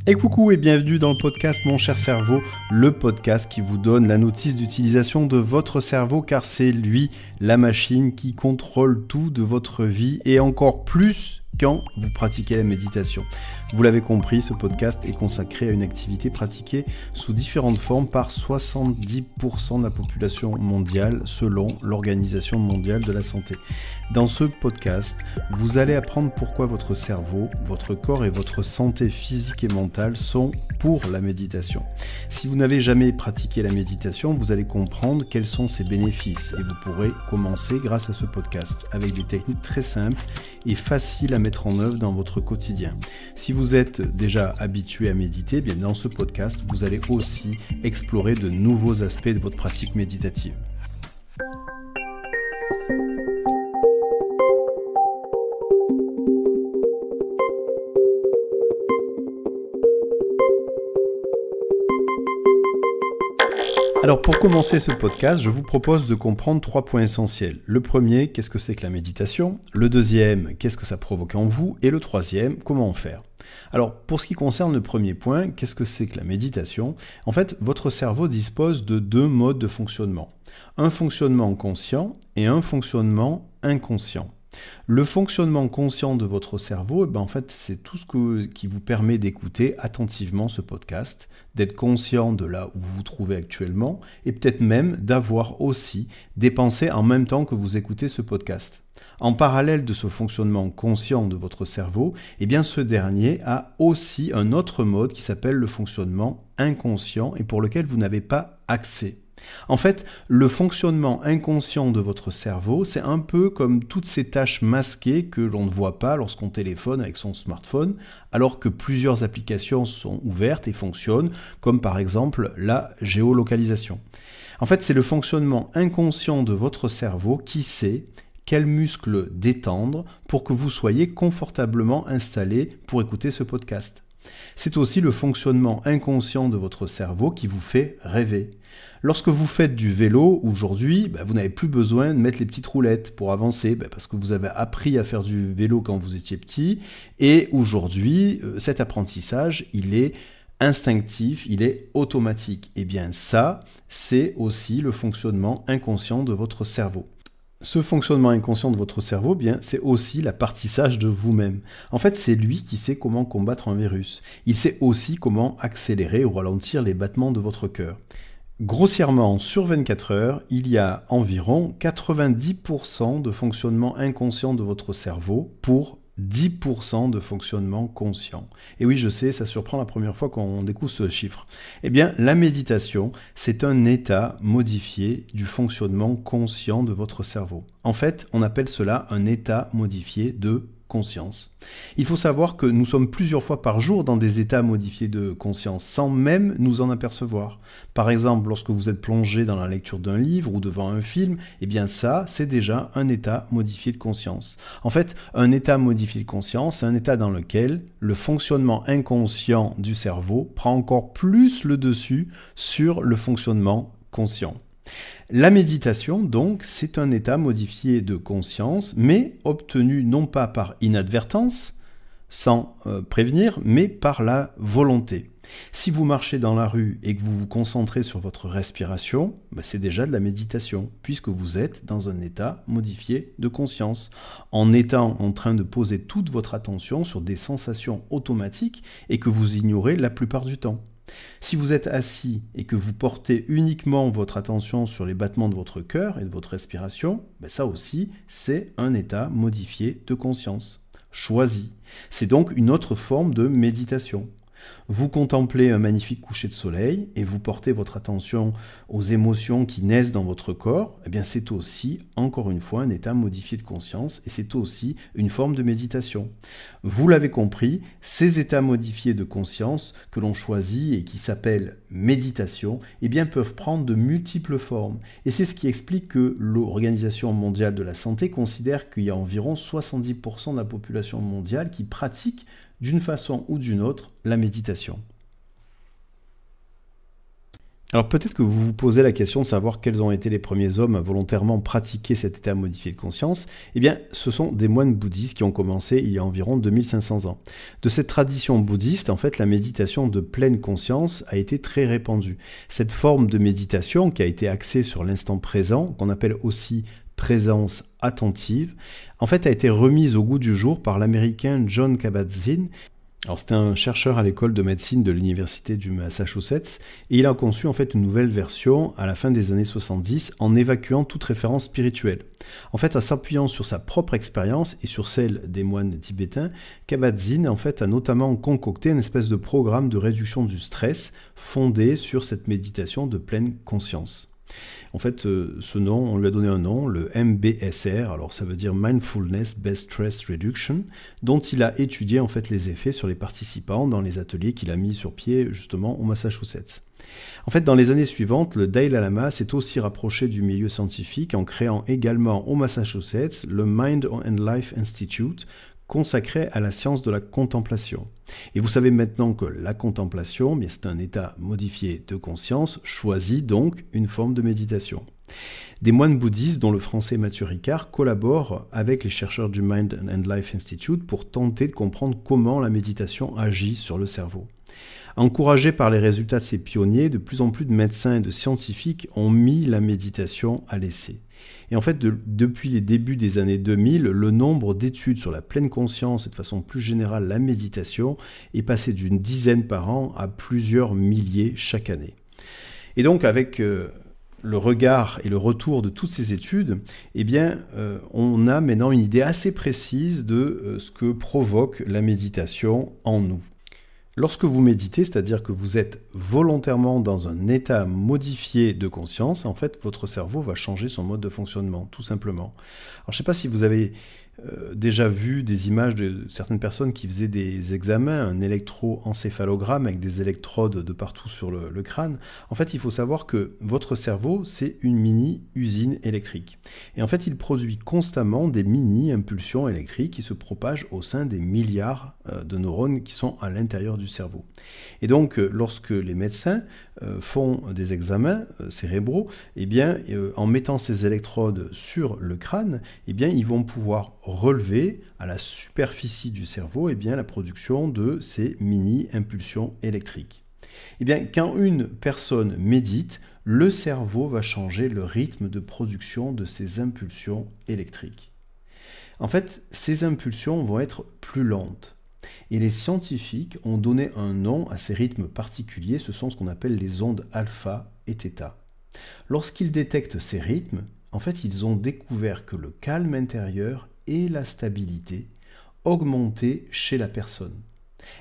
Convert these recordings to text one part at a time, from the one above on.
Et coucou et bienvenue dans le podcast Mon cher cerveau, le podcast qui vous donne la notice d'utilisation de votre cerveau car c'est lui, la machine qui contrôle tout de votre vie et encore plus quand vous pratiquez la méditation. Vous l'avez compris, ce podcast est consacré à une activité pratiquée sous différentes formes par 70% de la population mondiale selon l'Organisation mondiale de la santé. Dans ce podcast, vous allez apprendre pourquoi votre cerveau, votre corps et votre santé physique et mentale sont pour la méditation. Si vous n'avez jamais pratiqué la méditation, vous allez comprendre quels sont ses bénéfices et vous pourrez commencer grâce à ce podcast avec des techniques très simples et faciles à mettre en œuvre dans votre quotidien. Si vous êtes déjà habitué à méditer, bien dans ce podcast, vous allez aussi explorer de nouveaux aspects de votre pratique méditative. Alors pour commencer ce podcast, je vous propose de comprendre 3 points essentiels. Le premier, qu'est-ce que c'est que la méditation ? Le deuxième, qu'est-ce que ça provoque en vous ? Et le troisième, comment en faire ? Alors pour ce qui concerne le premier point, qu'est-ce que c'est que la méditation ? En fait, votre cerveau dispose de 2 modes de fonctionnement. Un fonctionnement conscient et un fonctionnement inconscient. Le fonctionnement conscient de votre cerveau, en fait, c'est tout ce qui vous permet d'écouter attentivement ce podcast, d'être conscient de là où vous vous trouvez actuellement et peut-être même d'avoir aussi des pensées en même temps que vous écoutez ce podcast. En parallèle de ce fonctionnement conscient de votre cerveau, ce dernier a aussi un autre mode qui s'appelle le fonctionnement inconscient et pour lequel vous n'avez pas accès. En fait, le fonctionnement inconscient de votre cerveau, c'est un peu comme toutes ces tâches masquées que l'on ne voit pas lorsqu'on téléphone avec son smartphone, alors que plusieurs applications sont ouvertes et fonctionnent, comme par exemple la géolocalisation. En fait, c'est le fonctionnement inconscient de votre cerveau qui sait quels muscles détendre pour que vous soyez confortablement installé pour écouter ce podcast. C'est aussi le fonctionnement inconscient de votre cerveau qui vous fait rêver. Lorsque vous faites du vélo, aujourd'hui, vous n'avez plus besoin de mettre les petites roulettes pour avancer, parce que vous avez appris à faire du vélo quand vous étiez petit, et aujourd'hui, cet apprentissage, il est instinctif, il est automatique. Et bien ça, c'est aussi le fonctionnement inconscient de votre cerveau. Ce fonctionnement inconscient de votre cerveau, c'est aussi l'apprentissage de vous-même. En fait, c'est lui qui sait comment combattre un virus. Il sait aussi comment accélérer ou ralentir les battements de votre cœur. Grossièrement, sur 24 heures, il y a environ 90% de fonctionnement inconscient de votre cerveau pour 10% de fonctionnement conscient. Et oui, je sais, ça surprend la première fois qu'on découvre ce chiffre. La méditation, c'est un état modifié du fonctionnement conscient de votre cerveau. En fait, on appelle cela un état modifié de conscience. Il faut savoir que nous sommes plusieurs fois par jour dans des états modifiés de conscience, sans même nous en apercevoir. Par exemple, lorsque vous êtes plongé dans la lecture d'un livre ou devant un film, ça, c'est déjà un état modifié de conscience. En fait, un état modifié de conscience, c'est un état dans lequel le fonctionnement inconscient du cerveau prend encore plus le dessus sur le fonctionnement conscient. La méditation, donc, c'est un état modifié de conscience, mais obtenu non pas par inadvertance, sans prévenir, mais par la volonté. Si vous marchez dans la rue et que vous vous concentrez sur votre respiration, c'est déjà de la méditation, puisque vous êtes dans un état modifié de conscience, en étant en train de poser toute votre attention sur des sensations automatiques et que vous ignorez la plupart du temps. Si vous êtes assis et que vous portez uniquement votre attention sur les battements de votre cœur et de votre respiration, ça aussi, c'est un état modifié de conscience, choisi. C'est donc une autre forme de méditation. Vous contemplez un magnifique coucher de soleil et vous portez votre attention aux émotions qui naissent dans votre corps, c'est aussi, encore une fois, un état modifié de conscience et c'est aussi une forme de méditation. Vous l'avez compris, ces états modifiés de conscience que l'on choisit et qui s'appellent méditation, peuvent prendre de multiples formes. Et c'est ce qui explique que l'Organisation mondiale de la santé considère qu'il y a environ 70% de la population mondiale qui pratique d'une façon ou d'une autre la méditation. Alors peut-être que vous vous posez la question de savoir quels ont été les premiers hommes à volontairement pratiquer cet état modifié de conscience. Eh bien, ce sont des moines bouddhistes qui ont commencé il y a environ 2500 ans. De cette tradition bouddhiste, en fait, la méditation de pleine conscience a été très répandue. Cette forme de méditation qui a été axée sur l'instant présent, qu'on appelle aussi présence attentive, en fait a été remise au goût du jour par l'américain Jon Kabat-Zinn. Alors c'était un chercheur à l'école de médecine de l'université du Massachusetts et il a conçu en fait une nouvelle version à la fin des années 70 en évacuant toute référence spirituelle. En fait, en s'appuyant sur sa propre expérience et sur celle des moines tibétains, Kabat-Zinn en fait a notamment concocté une espèce de programme de réduction du stress fondé sur cette méditation de pleine conscience. En fait, ce nom, on lui a donné un nom, le MBSR, alors ça veut dire Mindfulness Based Stress Reduction, dont il a étudié en fait les effets sur les participants dans les ateliers qu'il a mis sur pied justement au Massachusetts. En fait, dans les années suivantes, le Dalai Lama s'est aussi rapproché du milieu scientifique en créant également au Massachusetts le Mind and Life Institute, consacré à la science de la contemplation. Et vous savez maintenant que la contemplation, c'est un état modifié de conscience, choisit donc une forme de méditation. Des moines bouddhistes, dont le français Mathieu Ricard, collaborent avec les chercheurs du Mind and Life Institute pour tenter de comprendre comment la méditation agit sur le cerveau. Encouragés par les résultats de ces pionniers, de plus en plus de médecins et de scientifiques ont mis la méditation à l'essai. Et en fait, depuis les débuts des années 2000, le nombre d'études sur la pleine conscience et de façon plus générale la méditation est passé d'une dizaine par an à plusieurs milliers chaque année. Et donc avec le regard et le retour de toutes ces études, on a maintenant une idée assez précise de ce que provoque la méditation en nous. Lorsque vous méditez, c'est-à-dire que vous êtes volontairement dans un état modifié de conscience, en fait, votre cerveau va changer son mode de fonctionnement, tout simplement. Alors, je ne sais pas si vous avez déjà vu des images de certaines personnes qui faisaient des examens, un électroencéphalogramme avec des électrodes de partout sur le crâne. En fait, il faut savoir que votre cerveau, c'est une mini-usine électrique. Et en fait, il produit constamment des mini-impulsions électriques qui se propagent au sein des milliards de neurones qui sont à l'intérieur du cerveau. Et donc, lorsque les médecins font des examens cérébraux, en mettant ces électrodes sur le crâne, ils vont pouvoir relever à la superficie du cerveau la production de ces mini-impulsions électriques. Quand une personne médite, le cerveau va changer le rythme de production de ces impulsions électriques. En fait, ces impulsions vont être plus lentes. Et les scientifiques ont donné un nom à ces rythmes particuliers, ce sont ce qu'on appelle les ondes alpha et θ. Lorsqu'ils détectent ces rythmes, en fait, ils ont découvert que le calme intérieur et la stabilité augmentaient chez la personne.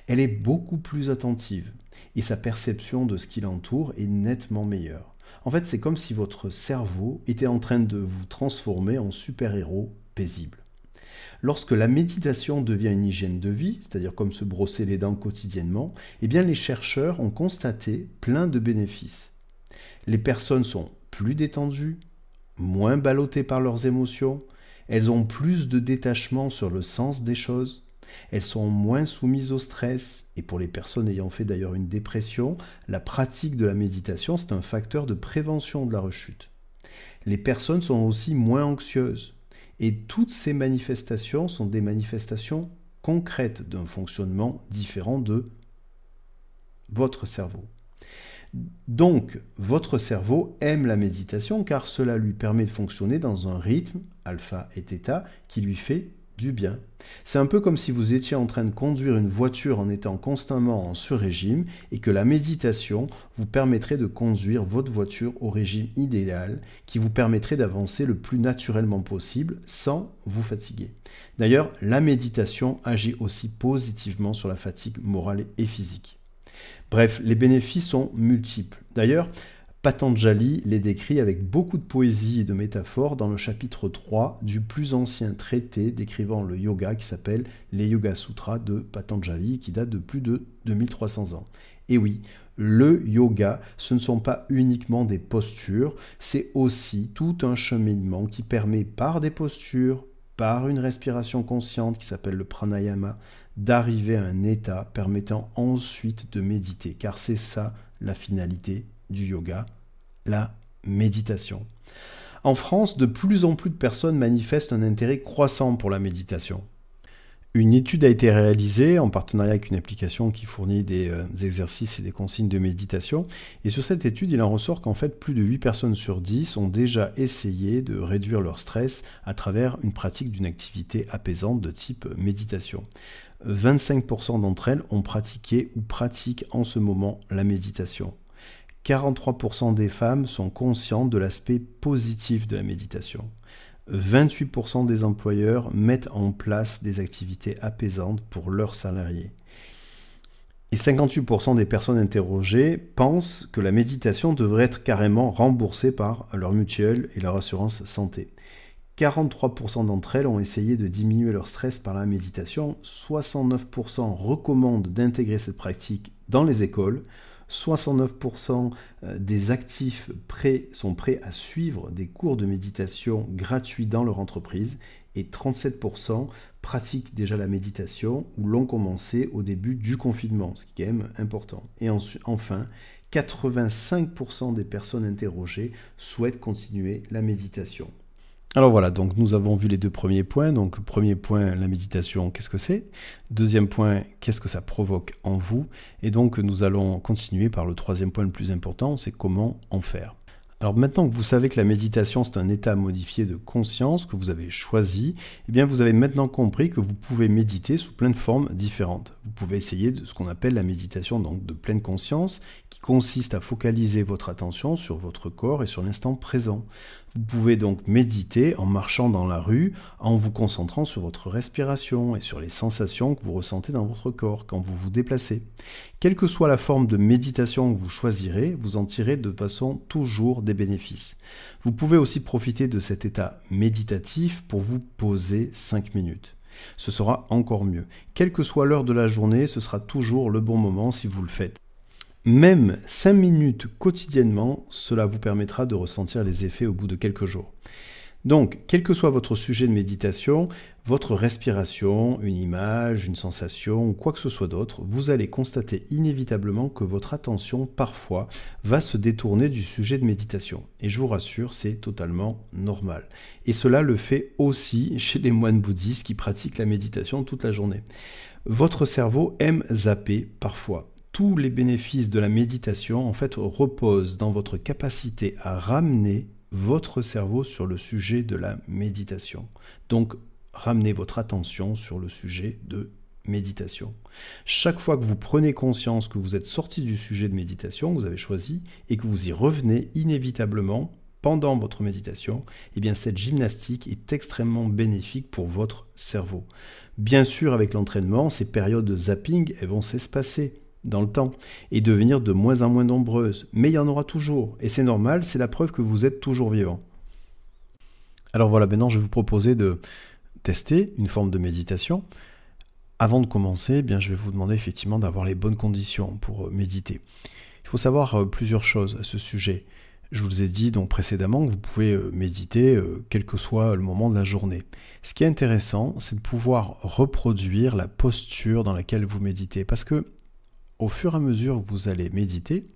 Elle est beaucoup plus attentive et sa perception de ce qui l'entoure est nettement meilleure. En fait, c'est comme si votre cerveau était en train de vous transformer en super-héros paisible. Lorsque la méditation devient une hygiène de vie, c'est-à-dire comme se brosser les dents quotidiennement, les chercheurs ont constaté plein de bénéfices. Les personnes sont plus détendues, moins ballottées par leurs émotions, elles ont plus de détachement sur le sens des choses, elles sont moins soumises au stress, et pour les personnes ayant fait d'ailleurs une dépression, la pratique de la méditation, c'est un facteur de prévention de la rechute. Les personnes sont aussi moins anxieuses. Et toutes ces manifestations sont des manifestations concrètes d'un fonctionnement différent de votre cerveau. Donc, votre cerveau aime la méditation car cela lui permet de fonctionner dans un rythme, alpha et θ, qui lui fait du bien. C'est un peu comme si vous étiez en train de conduire une voiture en étant constamment en sur-régime et que la méditation vous permettrait de conduire votre voiture au régime idéal qui vous permettrait d'avancer le plus naturellement possible sans vous fatiguer. D'ailleurs, la méditation agit aussi positivement sur la fatigue morale et physique. Bref, les bénéfices sont multiples. D'ailleurs, Patanjali les décrit avec beaucoup de poésie et de métaphores dans le chapitre 3 du plus ancien traité décrivant le yoga qui s'appelle les Yoga Sutras de Patanjali qui date de plus de 2300 ans. Et oui, le yoga, ce ne sont pas uniquement des postures, c'est aussi tout un cheminement qui permet par des postures, par une respiration consciente qui s'appelle le pranayama, d'arriver à un état permettant ensuite de méditer, car c'est ça la finalité du yoga, la méditation. En France, de plus en plus de personnes manifestent un intérêt croissant pour la méditation. Une étude a été réalisée en partenariat avec une application qui fournit des exercices et des consignes de méditation. Et sur cette étude, il en ressort qu'en fait, plus de 8 personnes sur 10 ont déjà essayé de réduire leur stress à travers une pratique d'une activité apaisante de type méditation. 25% d'entre elles ont pratiqué ou pratiquent en ce moment la méditation. 43% des femmes sont conscientes de l'aspect positif de la méditation. 28% des employeurs mettent en place des activités apaisantes pour leurs salariés. Et 58% des personnes interrogées pensent que la méditation devrait être carrément remboursée par leur mutuelle et leur assurance santé. 43% d'entre elles ont essayé de diminuer leur stress par la méditation. 69% recommandent d'intégrer cette pratique dans les écoles. 69% des actifs sont prêts à suivre des cours de méditation gratuits dans leur entreprise et 37% pratiquent déjà la méditation ou l'ont commencé au début du confinement, ce qui est quand même important. Et enfin, 85% des personnes interrogées souhaitent continuer la méditation. Alors voilà, donc nous avons vu les deux premiers points. Donc le premier point, la méditation, qu'est-ce que c'est? Deuxième point, qu'est-ce que ça provoque en vous? Et donc nous allons continuer par le troisième point le plus important, c'est comment en faire. Alors maintenant que vous savez que la méditation c'est un état modifié de conscience que vous avez choisi, eh bien vous avez maintenant compris que vous pouvez méditer sous plein de formes différentes. Vous pouvez essayer de ce qu'on appelle la méditation donc de pleine conscience, qui consiste à focaliser votre attention sur votre corps et sur l'instant présent. Vous pouvez donc méditer en marchant dans la rue, en vous concentrant sur votre respiration et sur les sensations que vous ressentez dans votre corps quand vous vous déplacez. Quelle que soit la forme de méditation que vous choisirez, vous en tirez de façon toujours des bénéfices. Vous pouvez aussi profiter de cet état méditatif pour vous poser 5 minutes. Ce sera encore mieux. Quelle que soit l'heure de la journée, ce sera toujours le bon moment si vous le faites. Même 5 minutes quotidiennement, cela vous permettra de ressentir les effets au bout de quelques jours. Donc, quel que soit votre sujet de méditation, votre respiration, une image, une sensation ou quoi que ce soit d'autre, vous allez constater inévitablement que votre attention, parfois, va se détourner du sujet de méditation. Et je vous rassure, c'est totalement normal. Et cela le fait aussi chez les moines bouddhistes qui pratiquent la méditation toute la journée. Votre cerveau aime zapper parfois. Tous les bénéfices de la méditation, en fait, reposent dans votre capacité à ramener votre cerveau sur le sujet de la méditation. Donc, ramenez votre attention sur le sujet de méditation. Chaque fois que vous prenez conscience que vous êtes sorti du sujet de méditation, que vous avez choisi, et que vous y revenez inévitablement pendant votre méditation, eh bien cette gymnastique est extrêmement bénéfique pour votre cerveau. Bien sûr, avec l'entraînement, ces périodes de zapping, elles vont s'espacer dans le temps et devenir de moins en moins nombreuses. Mais il y en aura toujours. Et c'est normal, c'est la preuve que vous êtes toujours vivant. Alors voilà, maintenant je vais vous proposer de tester une forme de méditation. Avant de commencer, eh bien, je vais vous demander effectivement d'avoir les bonnes conditions pour méditer. Il faut savoir plusieurs choses à ce sujet. Je vous ai dit donc précédemment que vous pouvez méditer quel que soit le moment de la journée. Ce qui est intéressant, c'est de pouvoir reproduire la posture dans laquelle vous méditez. Parce que au fur et à mesure que vous allez méditer,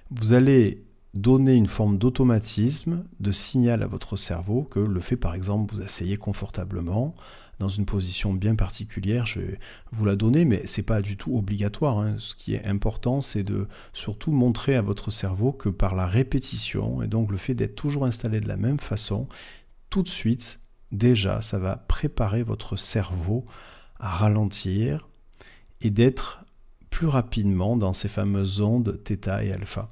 vous allez donner une forme d'automatisme, de signal à votre cerveau que le fait par exemple vous asseyez confortablement dans une position bien particulière, je vais vous la donner, mais ce n'est pas du tout obligatoire. Ce qui est important, c'est de surtout montrer à votre cerveau que par la répétition, et donc le fait d'être toujours installé de la même façon, tout de suite, déjà, ça va préparer votre cerveau à ralentir et d'être plus rapidement dans ces fameuses ondes θ et α.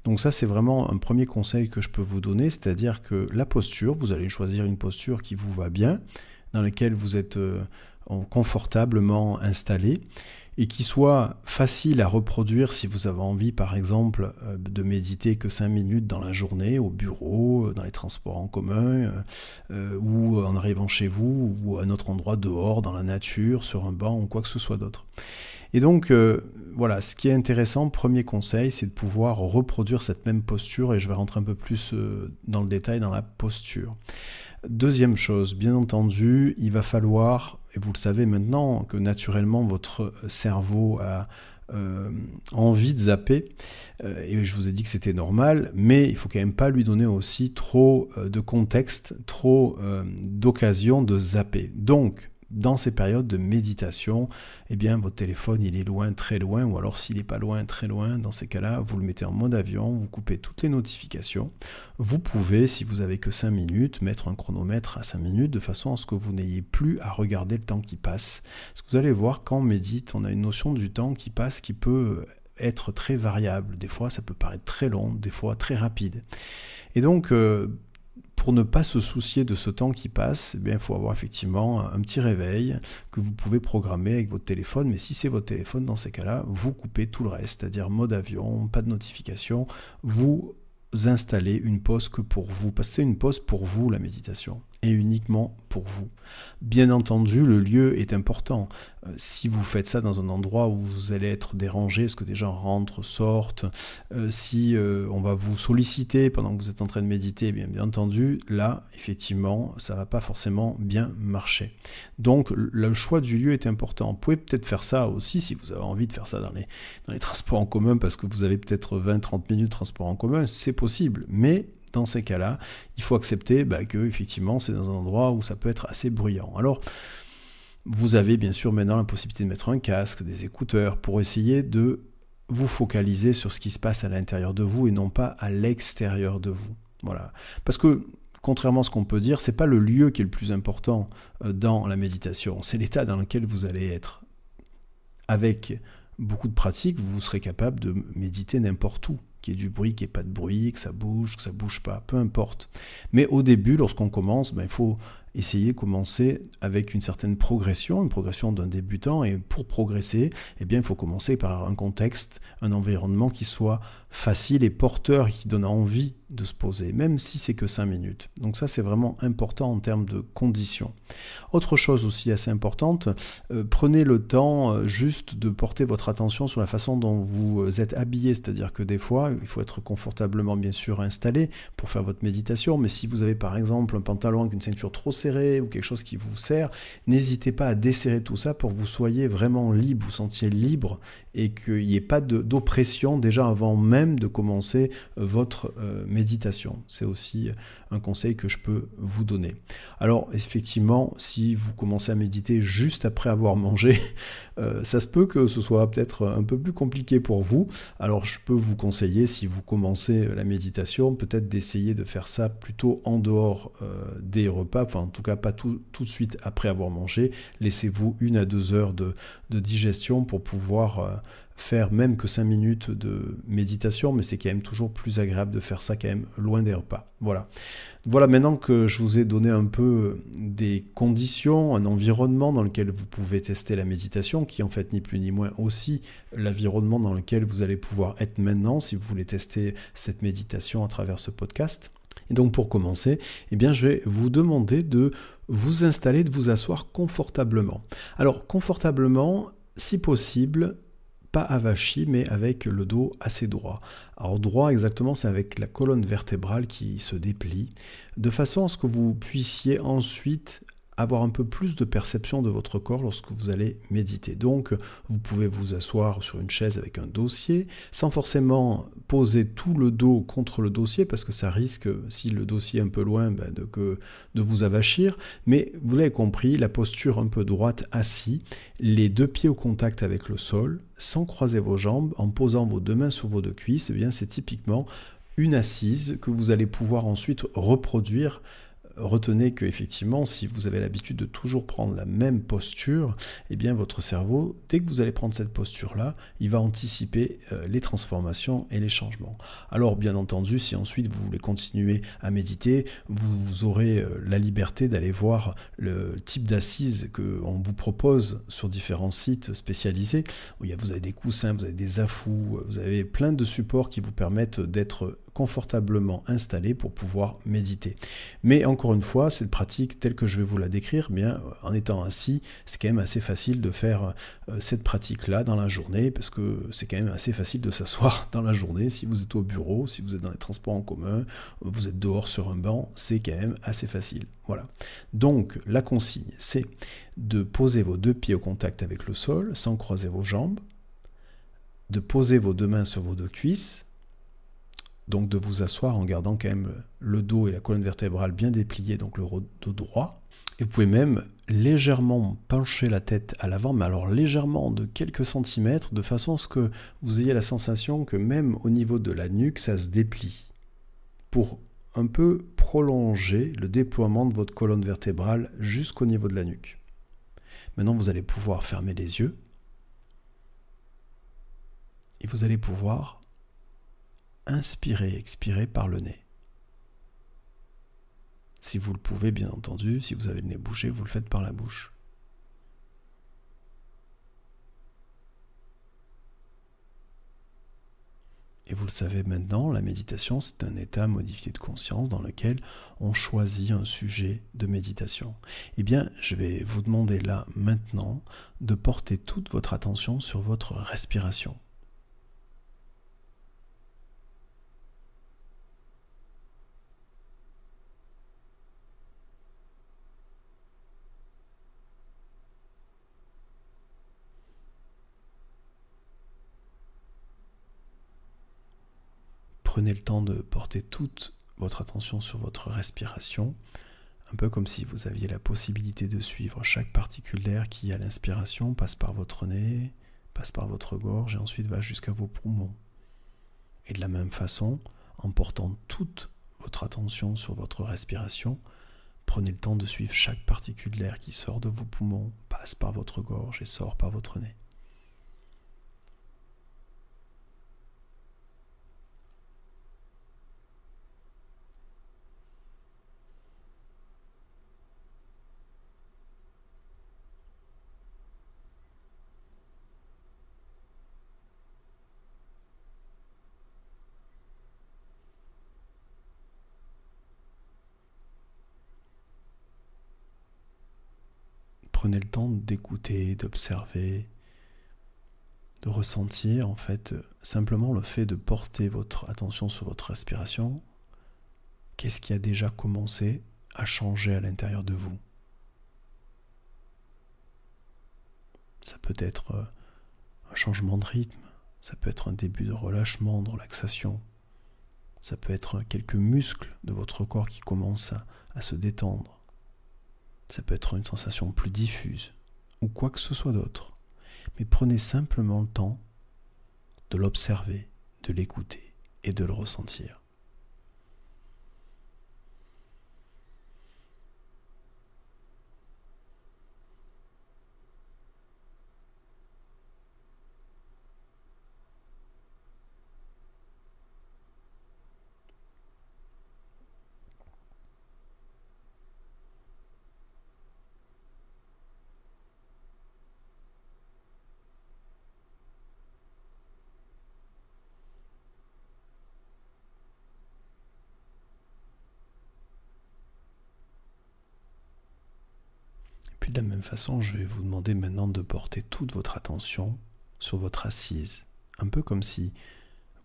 Donc ça, c'est vraiment un premier conseil que je peux vous donner, c'est-à-dire que la posture, vous allez choisir une posture qui vous va bien, dans laquelle vous êtes confortablement installé, et qui soit facile à reproduire si vous avez envie, par exemple, de méditer que 5 minutes dans la journée, au bureau, dans les transports en commun, ou en arrivant chez vous, ou à un autre endroit dehors, dans la nature, sur un banc, ou quoi que ce soit d'autre. Et donc, voilà, ce qui est intéressant, premier conseil, c'est de pouvoir reproduire cette même posture, et je vais rentrer un peu plus dans le détail dans la posture. Deuxième chose, bien entendu, il va falloir, et vous le savez maintenant, que naturellement votre cerveau a envie de zapper, et je vous ai dit que c'était normal, mais il faut quand même pas lui donner aussi trop de contexte, trop d'occasion de zapper. Donc, dans ces périodes de méditation, eh bien, votre téléphone, il est loin, très loin, ou alors s'il n'est pas loin, très loin, dans ces cas-là, vous le mettez en mode avion, vous coupez toutes les notifications. Vous pouvez, si vous n'avez que 5 minutes, mettre un chronomètre à 5 minutes, de façon à ce que vous n'ayez plus à regarder le temps qui passe. Parce que vous allez voir, quand on médite, on a une notion du temps qui passe qui peut être très variable. Des fois, ça peut paraître très long, des fois très rapide. Et donc, pour ne pas se soucier de ce temps qui passe, eh bien, il faut avoir effectivement un petit réveil que vous pouvez programmer avec votre téléphone. Mais si c'est votre téléphone, dans ces cas-là, vous coupez tout le reste, c'est-à-dire mode avion, pas de notification. Vous installez une pause que pour vous, parce que c'est une pause pour vous, la méditation, et uniquement pour vous. Bien entendu, le lieu est important. Si vous faites ça dans un endroit où vous allez être dérangé, parce que des gens rentrent, sortent, si on va vous solliciter pendant que vous êtes en train de méditer, bien entendu, là, effectivement, ça ne va pas forcément bien marcher. Donc, le choix du lieu est important. Vous pouvez peut-être faire ça aussi, si vous avez envie de faire ça dans les transports en commun, parce que vous avez peut-être 20-30 minutes de transport en commun, c'est possible, mais dans ces cas-là, il faut accepter que effectivement c'est dans un endroit où ça peut être assez bruyant. Alors, vous avez bien sûr maintenant la possibilité de mettre un casque, des écouteurs, pour essayer de vous focaliser sur ce qui se passe à l'intérieur de vous et non pas à l'extérieur de vous. Voilà. Parce que, contrairement à ce qu'on peut dire, c'est pas le lieu qui est le plus important dans la méditation, c'est l'état dans lequel vous allez être. Avec beaucoup de pratique, vous serez capable de méditer n'importe où. Qu'il y ait du bruit, qu'il n'y ait pas de bruit, que ça bouge pas, peu importe. Mais au début, lorsqu'on commence, il faut essayer de commencer avec une certaine progression, une progression d'un débutant, et pour progresser, eh bien, il faut commencer par un contexte, un environnement qui soit facile et porteur, qui donne envie de se poser, même si c'est que 5 minutes. Donc ça, c'est vraiment important en termes de conditions. Autre chose aussi assez importante, prenez le temps juste de porter votre attention sur la façon dont vous êtes habillé, c'est-à-dire que des fois, il faut être confortablement bien sûr installé pour faire votre méditation, mais si vous avez par exemple un pantalon avec une ceinture trop serrée ou quelque chose qui vous serre, n'hésitez pas à desserrer tout ça pour que vous soyez vraiment libre, vous sentiez libre et qu'il n'y ait pas d'oppression déjà avant même de commencer votre méditation. C'est aussi un conseil que je peux vous donner. Alors effectivement, si vous commencez à méditer juste après avoir mangé, ça se peut que ce soit peut-être un peu plus compliqué pour vous. Alors je peux vous conseiller, si vous commencez la méditation, peut-être d'essayer de faire ça plutôt en dehors des repas, enfin en tout cas pas tout de suite après avoir mangé. Laissez-vous 1 à 2 heures de digestion pour pouvoir faire même que 5 minutes de méditation, mais c'est quand même toujours plus agréable de faire ça quand même loin des repas. Voilà. Voilà, maintenant que je vous ai donné un peu des conditions, un environnement dans lequel vous pouvez tester la méditation, qui en fait ni plus ni moins aussi l'environnement dans lequel vous allez pouvoir être maintenant si vous voulez tester cette méditation à travers ce podcast. Et donc pour commencer, eh bien, je vais vous demander de vous installer, de vous asseoir confortablement. Alors confortablement, si possible, pas avachi, mais avec le dos assez droit. Alors droit exactement, c'est avec la colonne vertébrale qui se déplie, de façon à ce que vous puissiez ensuite avoir un peu plus de perception de votre corps lorsque vous allez méditer. Donc, vous pouvez vous asseoir sur une chaise avec un dossier, sans forcément poser tout le dos contre le dossier, parce que ça risque, si le dossier est un peu loin, de vous avachir. Mais vous l'avez compris, la posture un peu droite, assis, les 2 pieds au contact avec le sol, sans croiser vos jambes, en posant vos 2 mains sur vos 2 cuisses, eh bien c'est typiquement une assise que vous allez pouvoir ensuite reproduire. Retenez que effectivement, si vous avez l'habitude de toujours prendre la même posture, eh bien votre cerveau, dès que vous allez prendre cette posture-là, il va anticiper les transformations et les changements. Alors bien entendu, si ensuite vous voulez continuer à méditer, vous aurez la liberté d'aller voir le type d'assise qu'on vous propose sur différents sites spécialisés. Vous avez des coussins, vous avez des affous, vous avez plein de supports qui vous permettent d'être confortablement installé pour pouvoir méditer. Mais encore une fois, cette pratique telle que je vais vous la décrire, bien en étant assis, c'est quand même assez facile de faire cette pratique-là dans la journée, parce que c'est quand même assez facile de s'asseoir dans la journée. Si vous êtes au bureau, si vous êtes dans les transports en commun, vous êtes dehors sur un banc, c'est quand même assez facile. Voilà. Donc la consigne, c'est de poser vos 2 pieds au contact avec le sol, sans croiser vos jambes, de poser vos deux mains sur vos deux cuisses, donc de vous asseoir en gardant quand même le dos et la colonne vertébrale bien dépliés, donc le dos droit. Et vous pouvez même légèrement pencher la tête à l'avant, mais alors légèrement de quelques centimètres, de façon à ce que vous ayez la sensation que même au niveau de la nuque, ça se déplie, pour un peu prolonger le déploiement de votre colonne vertébrale jusqu'au niveau de la nuque. Maintenant, vous allez pouvoir fermer les yeux et vous allez pouvoir inspirer, expirer par le nez. Si vous le pouvez, bien entendu, si vous avez le nez bouché, vous le faites par la bouche. Et vous le savez maintenant, la méditation, c'est un état modifié de conscience dans lequel on choisit un sujet de méditation. Eh bien, je vais vous demander là, maintenant, de porter toute votre attention sur votre respiration. Prenez le temps de porter toute votre attention sur votre respiration, un peu comme si vous aviez la possibilité de suivre chaque particule d'air qui, à l'inspiration, passe par votre nez, passe par votre gorge et ensuite va jusqu'à vos poumons. Et de la même façon, en portant toute votre attention sur votre respiration, prenez le temps de suivre chaque particule d'air qui sort de vos poumons, passe par votre gorge et sort par votre nez. Prenez le temps d'écouter, d'observer, de ressentir en fait simplement le fait de porter votre attention sur votre respiration. Qu'est-ce qui a déjà commencé à changer à l'intérieur de vous? Ça peut être un changement de rythme, ça peut être un début de relâchement, de relaxation, ça peut être quelques muscles de votre corps qui commencent à se détendre. Ça peut être une sensation plus diffuse, ou quoi que ce soit d'autre. Mais prenez simplement le temps de l'observer, de l'écouter et de le ressentir. Puis de la même façon, je vais vous demander maintenant de porter toute votre attention sur votre assise. Un peu comme si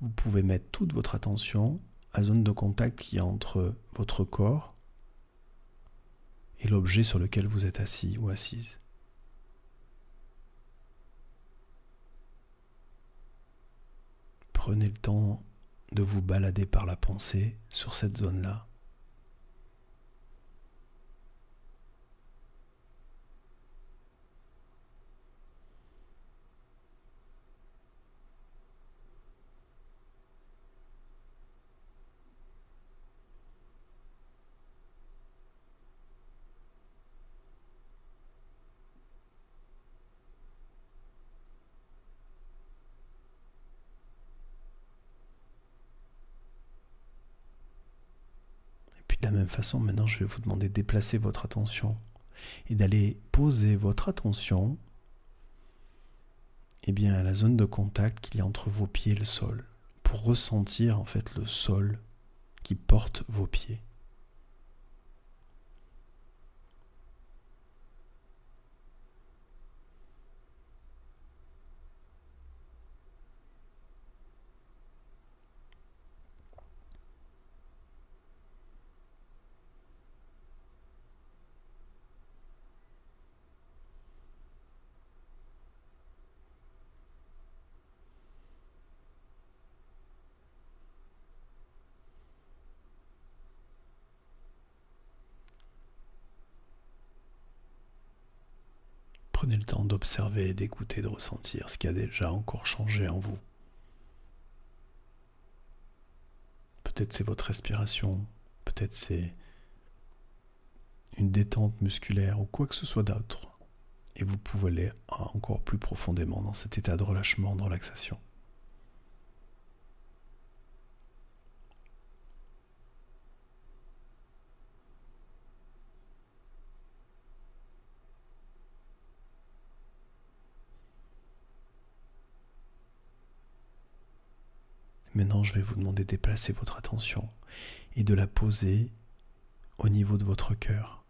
vous pouvez mettre toute votre attention à la zone de contact qui est entre votre corps et l'objet sur lequel vous êtes assis ou assise. Prenez le temps de vous balader par la pensée sur cette zone-là. De la même façon, maintenant, je vais vous demander de déplacer votre attention et d'aller poser votre attention à la zone de contact qu'il y a entre vos pieds et le sol, pour ressentir en fait le sol qui porte vos pieds. Prenez le temps d'observer, d'écouter, de ressentir ce qui a déjà encore changé en vous. Peut-être c'est votre respiration, peut-être c'est une détente musculaire ou quoi que ce soit d'autre. Et vous pouvez aller encore plus profondément dans cet état de relâchement, de relaxation. Maintenant, je vais vous demander de déplacer votre attention et de la poser au niveau de votre cœur,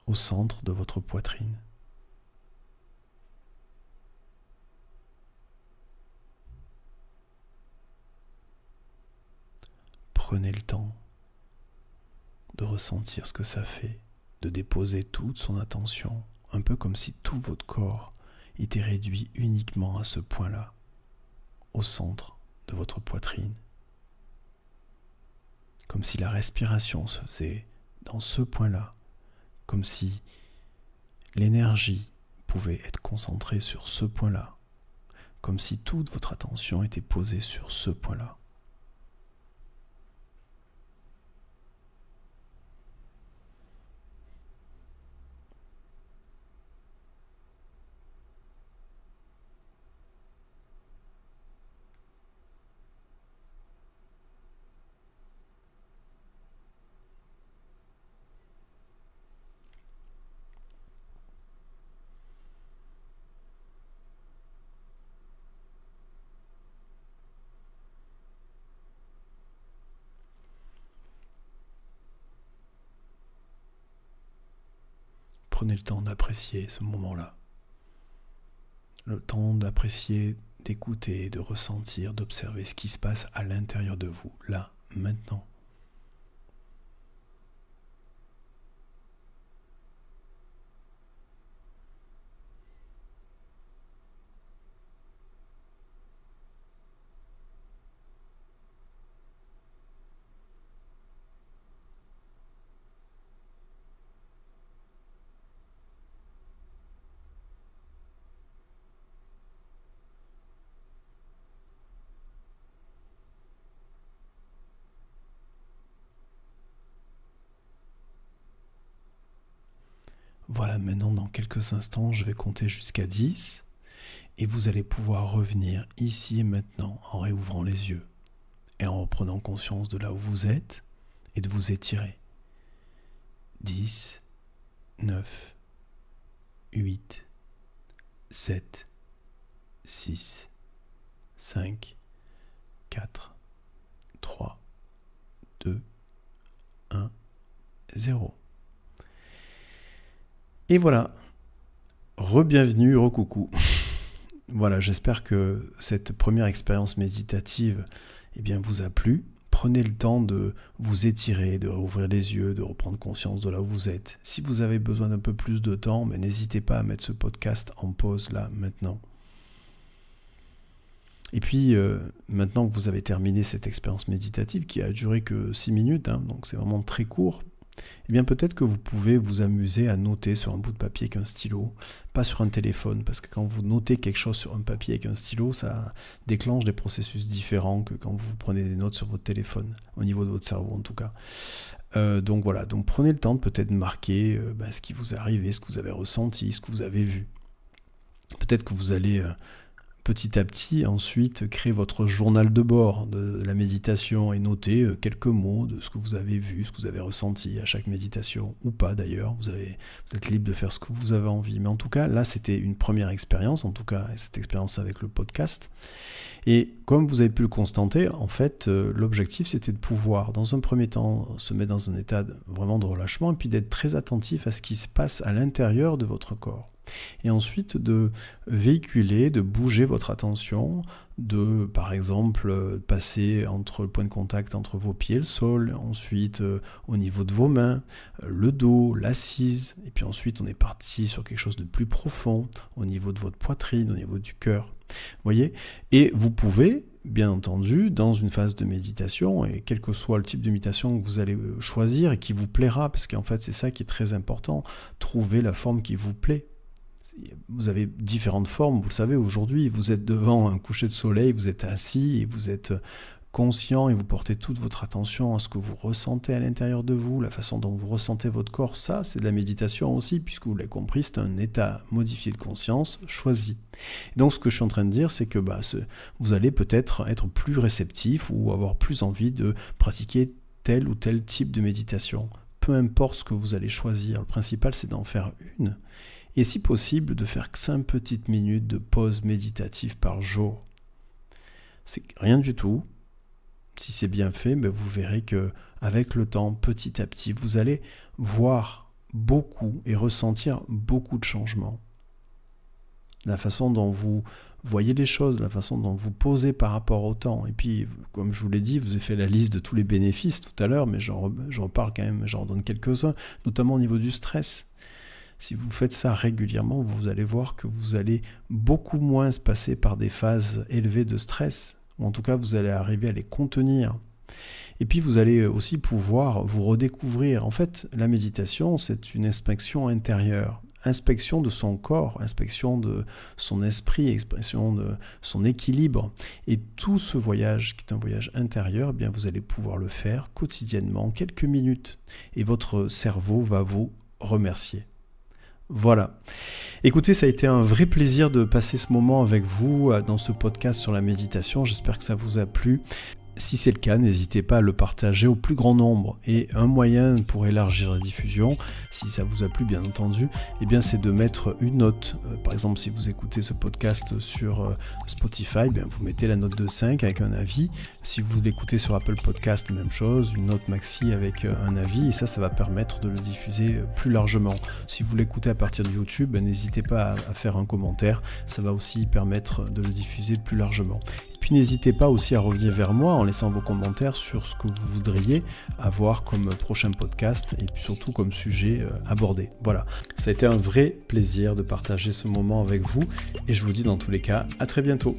au centre de votre poitrine. Prenez le temps de ressentir ce que ça fait, de déposer toute son attention, un peu comme si tout votre corps était réduit uniquement à ce point-là, au centre de votre poitrine. Comme si la respiration se faisait dans ce point-là, comme si l'énergie pouvait être concentrée sur ce point-là, comme si toute votre attention était posée sur ce point-là. Prenez le temps d'apprécier ce moment-là. Le temps d'apprécier, d'écouter, de ressentir, d'observer ce qui se passe à l'intérieur de vous, là, maintenant. Voilà, maintenant dans quelques instants, je vais compter jusqu'à 10 et vous allez pouvoir revenir ici et maintenant en réouvrant les yeux et en reprenant conscience de là où vous êtes et de vous étirer. 10, 9, 8, 7, 6, 5, 4, 3, 2, 1, 0. Et voilà, re-bienvenue, re-coucou. Voilà, j'espère que cette première expérience méditative vous a plu. Prenez le temps de vous étirer, de rouvrir les yeux, de reprendre conscience de là où vous êtes. Si vous avez besoin d'un peu plus de temps, n'hésitez pas à mettre ce podcast en pause là, maintenant. Et puis, maintenant que vous avez terminé cette expérience méditative qui a duré que 6 minutes, donc c'est vraiment très court, peut-être que vous pouvez vous amuser à noter sur un bout de papier avec un stylo, pas sur un téléphone, parce que quand vous notez quelque chose sur un papier avec un stylo, ça déclenche des processus différents que quand vous prenez des notes sur votre téléphone, au niveau de votre cerveau en tout cas. Donc voilà, donc prenez le temps de peut-être marquer ce qui vous est arrivé, ce que vous avez ressenti, ce que vous avez vu. Peut-être que vous allez petit à petit ensuite créer votre journal de bord de la méditation et noter quelques mots de ce que vous avez vu, ce que vous avez ressenti à chaque méditation, ou pas d'ailleurs, vous êtes libre de faire ce que vous avez envie. Mais en tout cas, là c'était une première expérience, en tout cas cette expérience avec le podcast. Et comme vous avez pu le constater, en fait, l'objectif c'était de pouvoir, dans un premier temps, se mettre dans un état vraiment de relâchement et puis d'être très attentif à ce qui se passe à l'intérieur de votre corps. Et ensuite de véhiculer, de bouger votre attention, de par exemple passer entre le point de contact entre vos pieds et le sol, ensuite au niveau de vos mains, le dos, l'assise, et puis ensuite on est parti sur quelque chose de plus profond, au niveau de votre poitrine, au niveau du cœur. Vous voyez ? Et vous pouvez, bien entendu, dans une phase de méditation, et quel que soit le type de méditation que vous allez choisir et qui vous plaira, parce qu'en fait c'est ça qui est très important, trouver la forme qui vous plaît. vous avez différentes formes, vous le savez aujourd'hui, vous êtes devant un coucher de soleil, vous êtes assis et vous êtes conscient et vous portez toute votre attention à ce que vous ressentez à l'intérieur de vous, la façon dont vous ressentez votre corps, ça c'est de la méditation aussi, puisque vous l'avez compris, c'est un état modifié de conscience choisi. Et donc ce que je suis en train de dire, c'est que vous allez peut-être être plus réceptif ou avoir plus envie de pratiquer tel ou tel type de méditation. Peu importe ce que vous allez choisir, le principal c'est d'en faire une. Et si possible, de faire 5 petites minutes de pause méditative par jour. C'est rien du tout. Si c'est bien fait, vous verrez que avec le temps, petit à petit, vous allez voir beaucoup et ressentir beaucoup de changements. La façon dont vous voyez les choses, la façon dont vous posez par rapport au temps. Et puis, comme je vous l'ai dit, vous avez fait la liste de tous les bénéfices tout à l'heure, mais j'en reparle quand même, j'en donne quelques-uns, notamment au niveau du stress. Si vous faites ça régulièrement, vous allez voir que vous allez beaucoup moins se passer par des phases élevées de stress, ou en tout cas vous allez arriver à les contenir. Et puis vous allez aussi pouvoir vous redécouvrir. En fait, la méditation, c'est une inspection intérieure, inspection de son corps, inspection de son esprit, expression de son équilibre. Et tout ce voyage, qui est un voyage intérieur, vous allez pouvoir le faire quotidiennement, quelques minutes. Et votre cerveau va vous remercier. Voilà. Écoutez, ça a été un vrai plaisir de passer ce moment avec vous dans ce podcast sur la méditation. J'espère que ça vous a plu. Si c'est le cas, n'hésitez pas à le partager au plus grand nombre. Et un moyen pour élargir la diffusion, si ça vous a plu bien entendu, c'est de mettre une note. Par exemple, si vous écoutez ce podcast sur Spotify, vous mettez la note de 5 avec un avis. Si vous l'écoutez sur Apple Podcast, même chose, une note maxi avec un avis. Et ça va permettre de le diffuser plus largement. Si vous l'écoutez à partir de YouTube, n'hésitez pas à faire un commentaire. Ça va aussi permettre de le diffuser plus largement. Puis n'hésitez pas aussi à revenir vers moi en laissant vos commentaires sur ce que vous voudriez avoir comme prochain podcast et puis surtout comme sujet abordé. Voilà, ça a été un vrai plaisir de partager ce moment avec vous et je vous dis dans tous les cas à très bientôt.